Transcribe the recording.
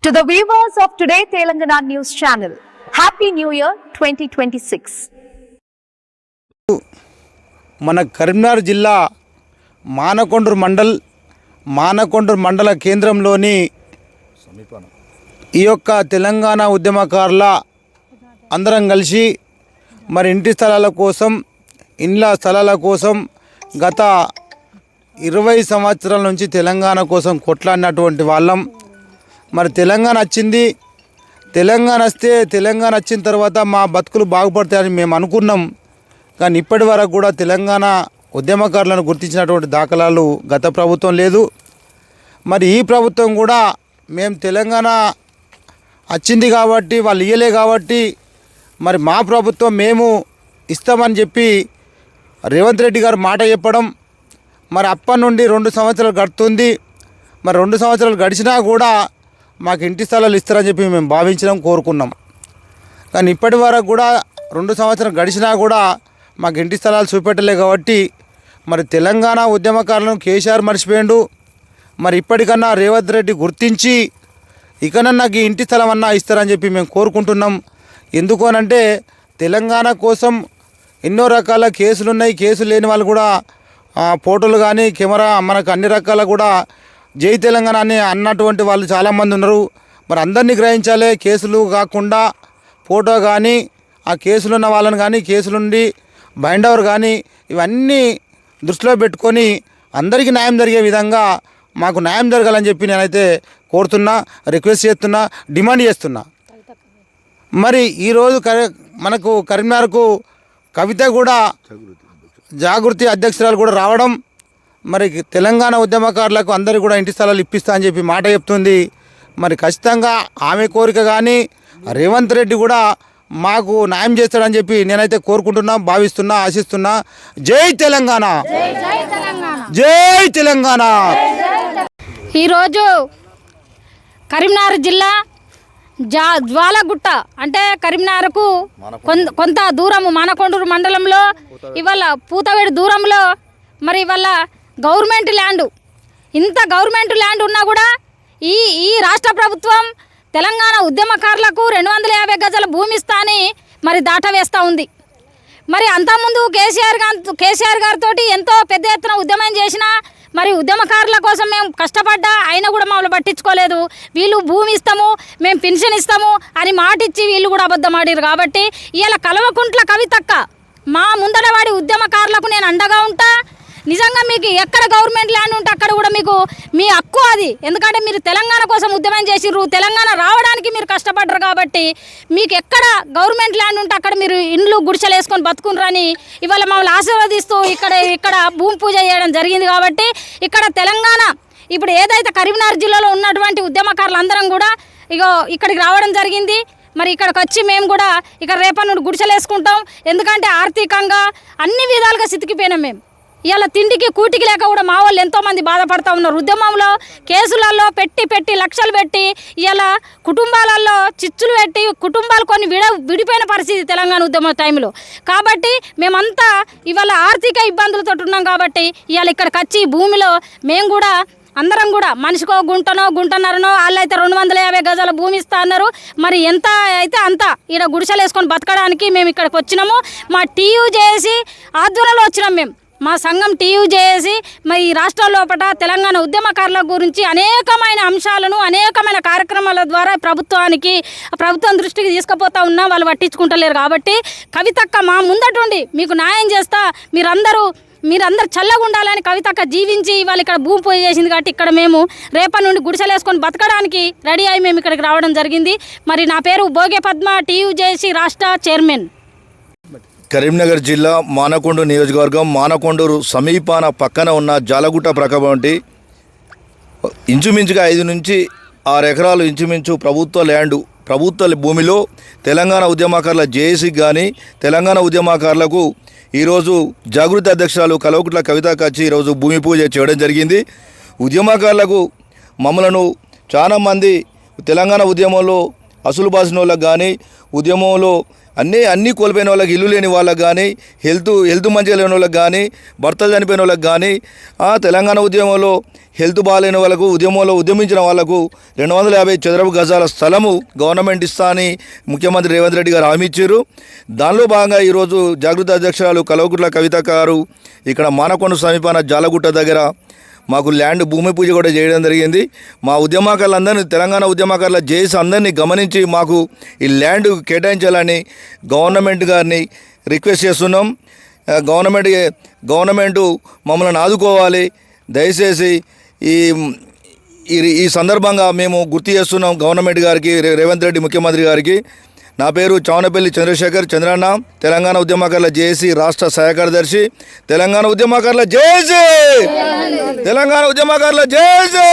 To the viewers of Today Telangana News Channel, Happy New Year 2026. మన కరీంనగర్ జిల్లా మానకొండూరు మండల కేంద్రంలోని ఈ యొక్క తెలంగాణ ఉద్యమకారుల అందరం కలిసి మరి ఇంటి స్థలాల కోసం ఇండ్ల స్థలాల కోసం గత 20 సంవత్సరాల నుంచి తెలంగాణ కోసం కొట్లాడినటువంటి వాళ్ళం. మరి తెలంగాణ వచ్చింది, తెలంగాణ వచ్చిన తర్వాత మా బతుకులు బాగుపడతాయని మేము అనుకున్నాం. కానీ ఇప్పటి వరకు కూడా తెలంగాణ ఉద్యమకారులను గుర్తించినటువంటి దాఖలాలు గత ప్రభుత్వం లేదు. మరి ఈ ప్రభుత్వం కూడా మేము తెలంగాణ వచ్చింది కాబట్టి వాళ్ళు ఇయ్యలే కాబట్టి మరి మా ప్రభుత్వం మేము ఇస్తామని చెప్పి రేవంత్ రెడ్డి గారు మాట చెప్పడం, మరి అప్పటి నుండి 2 సంవత్సరాలు గడుతుంది. మరి 2 సంవత్సరాలు గడిచినా కూడా మాకు ఇంటి స్థలాలు ఇస్తారని చెప్పి మేము భావించడం కోరుకున్నాం. కానీ ఇప్పటి వరకు కూడా 2 సంవత్సరాలు గడిచినా కూడా మాకు ఇంటి స్థలాలు చూపెట్టలే కాబట్టి మరి తెలంగాణ ఉద్యమకారులను కేసీఆర్ మర్చిపోయిండు. మరి ఇప్పటికన్నా రేవంత్ రెడ్డి గుర్తించి ఇకనన్నా నాకు ఇంటి స్థలం అన్నా ఇస్తారని చెప్పి మేము కోరుకుంటున్నాం. ఎందుకు అనంటే తెలంగాణ కోసం ఎన్నో రకాల కేసులు ఉన్నాయి. కేసులు లేని వాళ్ళు కూడా ఫోటోలు కానీ కెమెరా మనకు అన్ని రకాల కూడా జై తెలంగాణ అని అన్నటువంటి వాళ్ళు చాలామంది ఉన్నారు. మరి అందరినీ గ్రహించాలి. కేసులు కాకుండా ఫోటో కానీ ఆ కేసులు ఉన్న వాళ్ళని కానీ కేసులు నుండి బైండ్ ఓవర్ కానీ ఇవన్నీ దృష్టిలో పెట్టుకొని అందరికీ న్యాయం జరిగే విధంగా మాకు న్యాయం జరగాలని చెప్పి నేనైతే కోరుతున్నా, రిక్వెస్ట్ చేస్తున్నా, డిమాండ్ చేస్తున్నా. మరి ఈరోజు మనకు కరీంనగర్కు కవిత కూడా జాగృతి అధ్యక్షురాలు కూడా రావడం, మరి తెలంగాణ ఉద్యమకారులకు అందరికీ కూడా ఇంటి స్థలాలు ఇప్పిస్తా అని చెప్పి మాట చెప్తుంది. మరి ఖచ్చితంగా ఆమె కోరిక కానీ రేవంత్ రెడ్డి కూడా మాకు న్యాయం చేస్తాడని చెప్పి నేనైతే కోరుకుంటున్నా, భావిస్తున్నా, ఆశిస్తున్నా. జై తెలంగాణ, జై తెలంగాణ. ఈరోజు కరీంనగర్ జిల్లా జ్వాలగుట్ట అంటే కరీంనగర్కు కొంత దూరము మానకొండూరు మండలంలో ఇవాళ పూతవేడు దూరంలో మరి ఇవాళ గవర్నమెంట్ ల్యాండ్, ఇంత గవర్నమెంట్ ల్యాండ్ ఉన్నా కూడా ఈ రాష్ట్ర ప్రభుత్వం తెలంగాణ ఉద్యమకారులకు 250 గజాల భూమి ఇస్తా అని మరి దాటవేస్తూ ఉంది. మరి అంతకుముందు కేసీఆర్ గారితో ఎంతో పెద్ద ఎత్తున ఉద్యమం చేసినా మరి ఉద్యమకారుల కోసం మేము కష్టపడ్డా అయినా కూడా మమ్మల్ని పట్టించుకోలేదు. వీళ్ళు భూమి ఇస్తాము, మేము పెన్షన్ ఇస్తాము అని మాటిచ్చి వీళ్ళు కూడా అబద్ధం ఆడారు. కాబట్టి ఇవాళ కల్వకుంట్ల కవితక్క మా ముందరవాడి ఉద్యమకారులకు నేను అండగా ఉంటా. నిజంగా మీకు ఎక్కడ గవర్నమెంట్ ల్యాండ్ ఉంటే అక్కడ కూడా మీకు మీ హక్కు అది. ఎందుకంటే మీరు తెలంగాణ కోసం ఉద్యమం చేసిర్రు, తెలంగాణ రావడానికి మీరు కష్టపడ్డరు. కాబట్టి మీకు ఎక్కడ గవర్నమెంట్ ల్యాండ్ ఉంటే అక్కడ మీరు ఇండ్లు గుడిసెలు వేసుకొని బతుకునరని ఇవాళ మమ్మల్ని ఆశీర్వదిస్తూ ఇక్కడ భూమి పూజ చేయడం జరిగింది. కాబట్టి ఇక్కడ తెలంగాణ ఇప్పుడు ఏదైతే కరీంనగర్ జిల్లాలో ఉన్నటువంటి ఉద్యమకారులు అందరం కూడా ఇక్కడికి రావడం జరిగింది. మరి ఇక్కడికి వచ్చి మేము కూడా ఇక్కడ రేపటి నుండి గుడిసెలు వేసుకుంటాం. ఎందుకంటే ఆర్థికంగా అన్ని విధాలుగా సితికిపోయినాం మేము. ఇవాళ తిండికి కూటికి లేక కూడా మా వాళ్ళు ఎంతోమంది బాధపడుతూ ఉన్నారు. ఉద్యమంలో కేసులలో పెట్టి లక్షలు పెట్టి ఇవాళ కుటుంబాలలో చిచ్చులు పెట్టి కుటుంబాలు కొన్ని విడిపోయిన పరిస్థితి తెలంగాణ ఉద్యమ టైంలో. కాబట్టి మేమంతా ఇవాళ ఆర్థిక ఇబ్బందులతో ఉన్నాం. కాబట్టి ఇవాళ ఇక్కడికి వచ్చి భూమిలో మేము కూడా అందరం కూడా మనిషికో గుంటన్నరనో వాళ్ళైతే 250 గజాల భూమి ఇస్తా అన్నారు. మరి ఎంత అయితే అంత ఈడ గుడిసెలు వేసుకొని బతకడానికి మేము ఇక్కడికి వచ్చినాము. మా TUJC ఆధ్వర్యంలో వచ్చినాం. మేము మా సంఘం TUJC మరి ఈ రాష్ట్రాల లోపల తెలంగాణ ఉద్యమకారుల గురించి అనేకమైన అంశాలను అనేకమైన కార్యక్రమాల ద్వారా ప్రభుత్వం దృష్టికి తీసుకుపోతా ఉన్నా. వాళ్ళు పట్టించుకుంటలేరు. కాబట్టి కవితక్క మా ముందటుండి మీకు న్యాయం చేస్తా, మీరందరూ చల్లగా ఉండాలని కవితక్క జీవించి వాళ్ళు ఇక్కడ భూమి పూజ చేసింది. కాబట్టి ఇక్కడ మేము రేపటి నుండి గుడిసెలు వేసుకొని బతకడానికి రెడీ అయ్యి మేము ఇక్కడికి రావడం జరిగింది. మరి నా పేరు బోగే పద్మ, TUJC రాష్ట్ర చైర్మన్. కరీంనగర్ జిల్లా మానకొండూరు నియోజకవర్గం మానకొండూరు సమీపాన పక్కన ఉన్న జాలగుట్ట ప్రక్కన వంటి ఇంచుమించుగా 5 నుంచి 6 ఎకరాలు ఇంచుమించు ప్రభుత్వ భూమిలో తెలంగాణ ఉద్యమకారుల జేఏసీకి కానీ తెలంగాణ ఉద్యమకారులకు ఈరోజు జాగృతి అధ్యక్షురాలు కల్వకుంట్ల కవిత వచ్చి ఈరోజు భూమి పూజ చేయడం జరిగింది. ఉద్యమకారులకు మమ్మలను చాలామంది తెలంగాణ ఉద్యమంలో అసలు బాసిన వాళ్ళకు కానీ ఉద్యమంలో అన్నీ కోల్పోయిన వాళ్ళకి, ఇల్లు లేని వాళ్ళకి కానీ, హెల్త్ మంచిగా లేని వాళ్ళకి కానీ, భర్తలు చనిపోయిన వాళ్ళకి కానీ, తెలంగాణ ఉద్యమంలో హెల్త్ బాగాలేని వాళ్ళకు, ఉద్యమంలో ఉద్యమించిన వాళ్ళకు 250 చదరపు గజాల స్థలము గవర్నమెంట్ ఇస్తా అని ముఖ్యమంత్రి రేవంత్ రెడ్డి గారు హామీ ఇచ్చారు. దానిలో భాగంగా ఈరోజు జాగృత అధ్యక్షురాలు కల్వకుంట్ల కవిత గారు ఇక్కడ మానకొండ సమీపాన జాలగుట్ట దగ్గర మాకు ల్యాండ్ భూమి పూజ కూడా చేయడం జరిగింది. మా ఉద్యమకారులందరినీ, తెలంగాణ ఉద్యమకారుల జేఏసీ అందరినీ గమనించి మాకు ఈ ల్యాండ్ కేటాయించాలని గవర్నమెంట్ గారిని రిక్వెస్ట్ చేస్తున్నాం. గవర్నమెంట్ మమ్మల్ని ఆదుకోవాలి. దయచేసి ఈ సందర్భంగా మేము గుర్తు చేస్తున్నాం గవర్నమెంట్ గారికి, రేవంత్ రెడ్డి ముఖ్యమంత్రి గారికి. నా పేరు చౌనపల్లి చంద్రశేఖర్ చంద్రన్న, తెలంగాణ ఉద్యమకారుల జేఏసీ రాష్ట్ర సహాయ కార్యదర్శి. తెలంగాణ ఉద్యమకారుల జేఏసీ, తెలంగాణ ఉద్యమకారుల జేఏసీ.